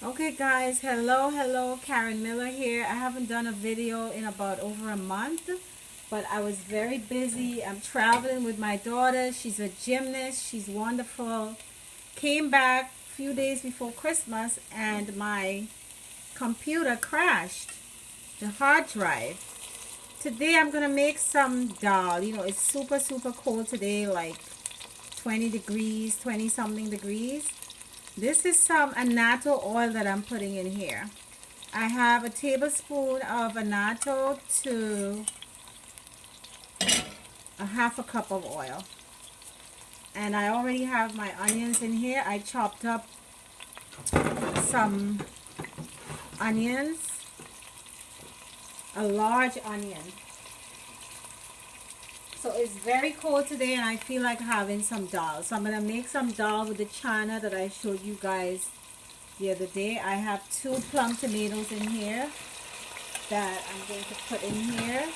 Okay guys, hello, Karen Miller here. I haven't done a video in about over a month, but I was very busy. I'm traveling with my daughter. She's a gymnast. She's wonderful. Came back a few days before Christmas and my computer crashed, the hard drive. Today I'm gonna make some dal. It's super cold today, like 20 degrees, 20 something degrees. This is some annatto oil that I'm putting in here. I have a tablespoon of annatto to a half a cup of oil. And I already have my onions in here. I chopped up some onions, a large onion. So it's very cold today and I feel like having some dal. So I'm going to make some dal with the chana that I showed you guys the other day. I have 2 plum tomatoes in here that I'm going to put in here.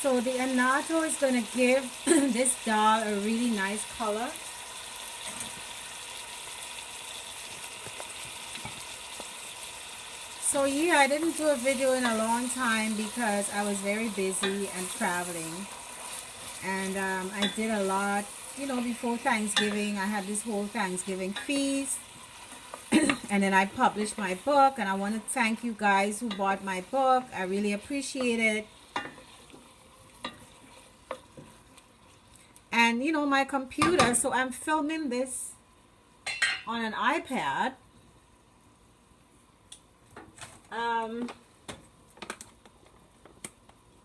So the annatto is going to give this dal a really nice color. So yeah, I didn't do a video in a long time because I was very busy and traveling. And I did a lot, before Thanksgiving. I had this whole Thanksgiving feast. And then I published my book, and I want to thank you guys who bought my book. I really appreciate it. And my computer, so I'm filming this on an iPad.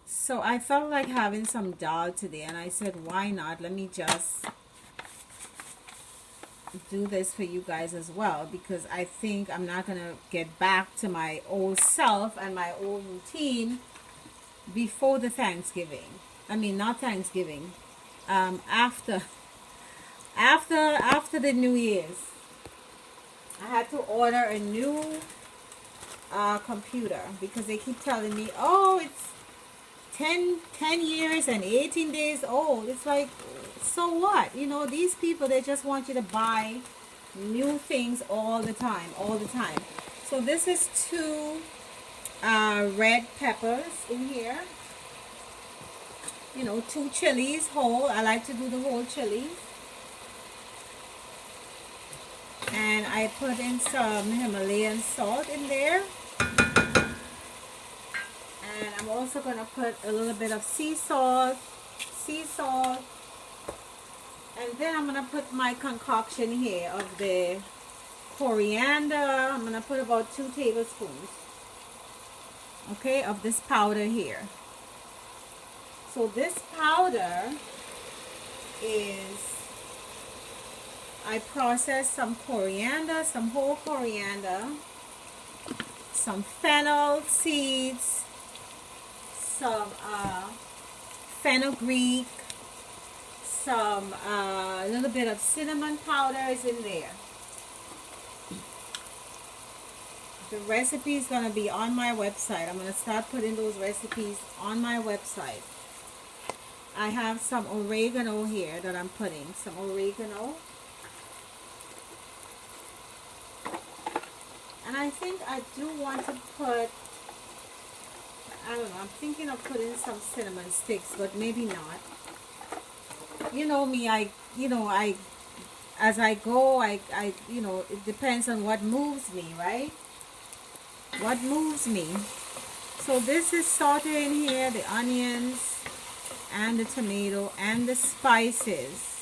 So I felt like having some dal today, and I said, why not? Let me just do this for you guys as well, because I think I'm not gonna get back to my old self and my old routine before the Thanksgiving. I mean, not Thanksgiving. After the New Year's, I had to order a new computer because they keep telling me, oh, it's 10 years and 18 days old. It's like, so what? These people, they just want you to buy new things all the time. So this is 2 red peppers in here. 2 chilies whole. I like to do the whole chilies. And I put in some Himalayan salt in there. And I'm also going to put a little bit of sea salt. And then I'm going to put my concoction here of the coriander. I'm going to put about 2 tablespoons, okay, of this powder here. So this powder is, I processed some coriander, some whole coriander, some fennel seeds, some fenugreek, some a little bit of cinnamon powder is in there. The recipe is going to be on my website. I'm going to start putting those recipes on my website. I have some oregano here that I'm putting. Some oregano. And I think I do want to put, I don't know, I'm thinking of putting some cinnamon sticks, but maybe not. You know me, as I go, it depends on what moves me, right? What moves me. So this is sauteing here, the onions and the tomato and the spices.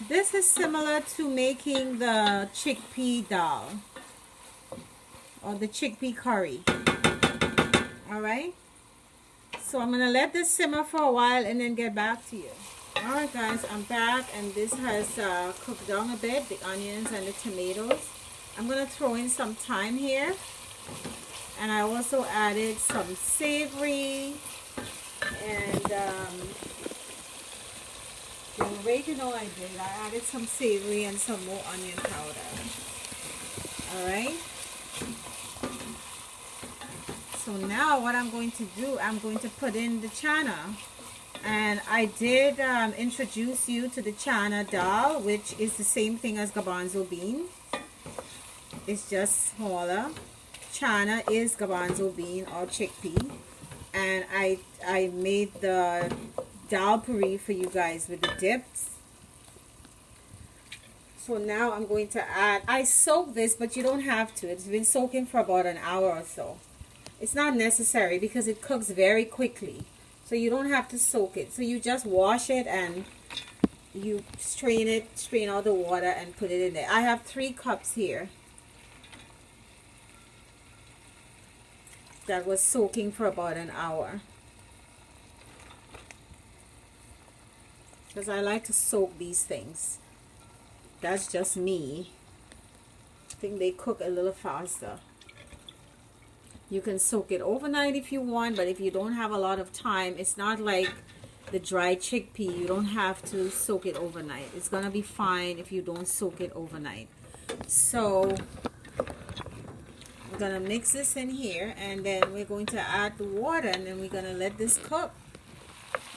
This is similar to making the chickpea dal or the chickpea curry. Alright, so I'm going to let this simmer for a while and then get back to you. Alright guys, I'm back, and this has cooked down a bit, the onions and the tomatoes. I'm going to throw in some thyme here, and I also added some savory and the oregano I did. I added some savory and some more onion powder. Alright. So now what I'm going to do, I'm going to put in the chana. And I did introduce you to the chana dal, which is the same thing as garbanzo bean. It's just smaller. Chana is garbanzo bean or chickpea. And I made the dal puree for you guys with the dips. So now I'm going to add, I soak this, but you don't have to. It's been soaking for about an hour or so. It's not necessary because it cooks very quickly. So you don't have to soak it. So you just wash it and you strain out the water and put it in there. I have 3 cups here that was soaking for about an hour. Because I like to soak these things. That's just me. I think they cook a little faster. You can soak it overnight if you want, but if you don't have a lot of time, it's not like the dried chickpea. You don't have to soak it overnight. It's gonna be fine if you don't soak it overnight. So we're gonna mix this in here, and then we're going to add the water, and then we're gonna let this cook.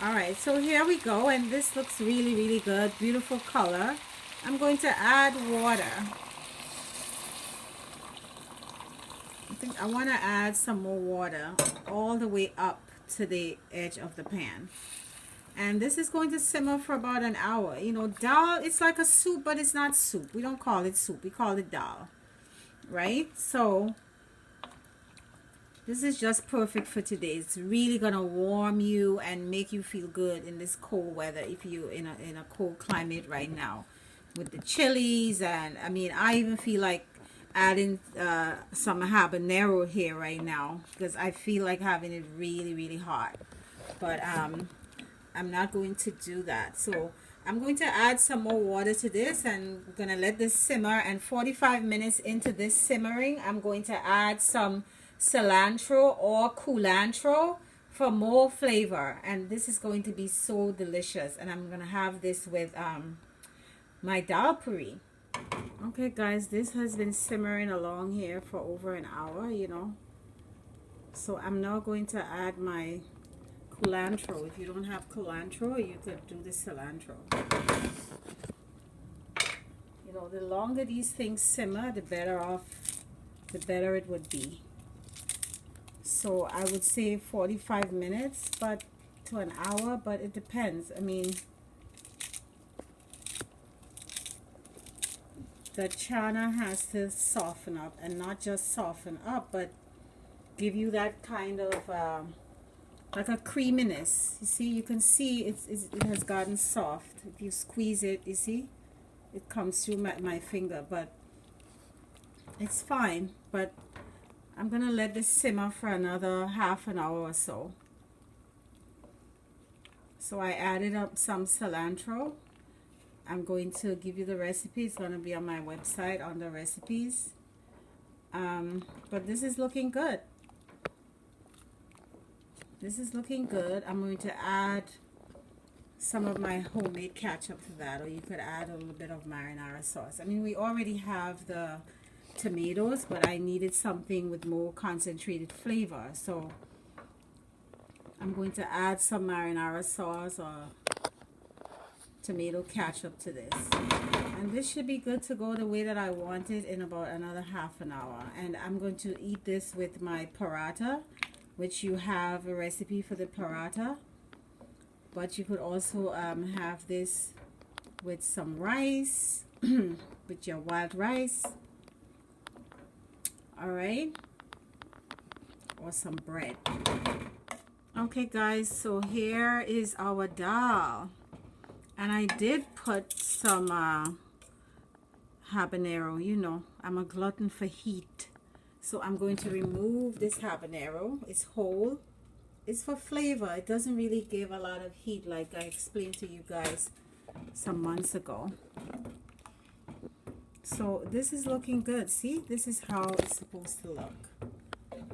Alright, so here we go, and this looks really, really good. Beautiful color. I'm going to add water. I think I want to add some more water all the way up to the edge of the pan. And this is going to simmer for about an hour. You know, dal, it's like a soup, but it's not soup. We don't call it soup. We call it dal. Right? So this is just perfect for today. It's really going to warm you and make you feel good in this cold weather if you're in a cold climate right now. With the chilies, and I mean, I even feel like adding some habanero here right now because I feel like having it really, really hot. But I'm not going to do that. So I'm going to add some more water to this, and we're going to let this simmer. And 45 minutes into this simmering, I'm going to add some cilantro or culantro for more flavor. And this is going to be so delicious. And I'm going to have this with my dal puree. Okay guys, this has been simmering along here for over an hour, you know. So I'm now going to add my culantro. If you don't have culantro, you could do the cilantro. You know, the longer these things simmer, the better it would be. So I would say 45 minutes but to an hour, but it depends. I mean, the chana has to soften up, and not just soften up, but give you that kind of like a creaminess. You see, you can see it has gotten soft. If you squeeze it, you see, it comes through my finger, but it's fine. But I'm gonna let this simmer for another half an hour or so. So I added up some cilantro. I'm going to give you the recipe. It's going to be on my website under recipes. But this is looking good. This is looking good. I'm going to add some of my homemade ketchup to that, or you could add a little bit of marinara sauce. I mean, we already have the tomatoes, but I needed something with more concentrated flavor. So I'm going to add some marinara sauce or tomato ketchup to this, and this should be good to go the way that I want it in about another half an hour. And I'm going to eat this with my paratha, which you have a recipe for the paratha, but you could also have this with some rice with your wild rice, all right, or some bread. Okay guys, so here is our dal. And I did put some habanero. You know, I'm a glutton for heat. So I'm going to remove this habanero. It's whole. It's for flavor. It doesn't really give a lot of heat like I explained to you guys some months ago. So this is looking good. See, this is how it's supposed to look.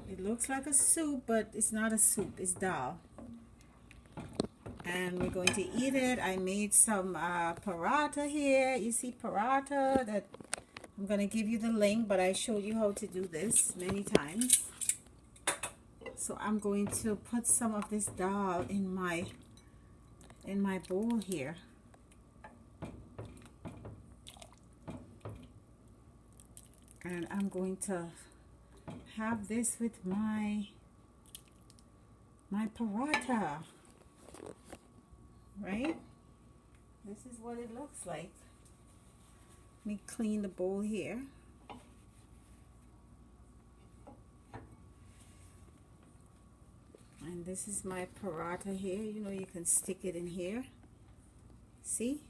It looks like a soup, but it's not a soup. It's dal. And we're going to eat it. I made some paratha here. You see paratha that I'm going to give you the link, but I showed you how to do this many times. So I'm going to put some of this dal in my bowl here. And I'm going to have this with my paratha, right? This is what it looks like. Let me clean the bowl here. And this is my paratha here. You know, you can stick it in here. See?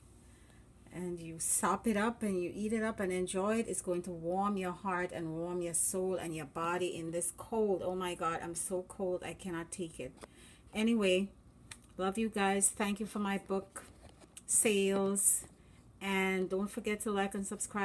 And you sop it up and you eat it up and enjoy it. It's going to warm your heart and warm your soul and your body in this cold. Oh my God, I'm so cold. I cannot take it. Anyway, love you guys. Thank you for my book sales. And don't forget to like and subscribe.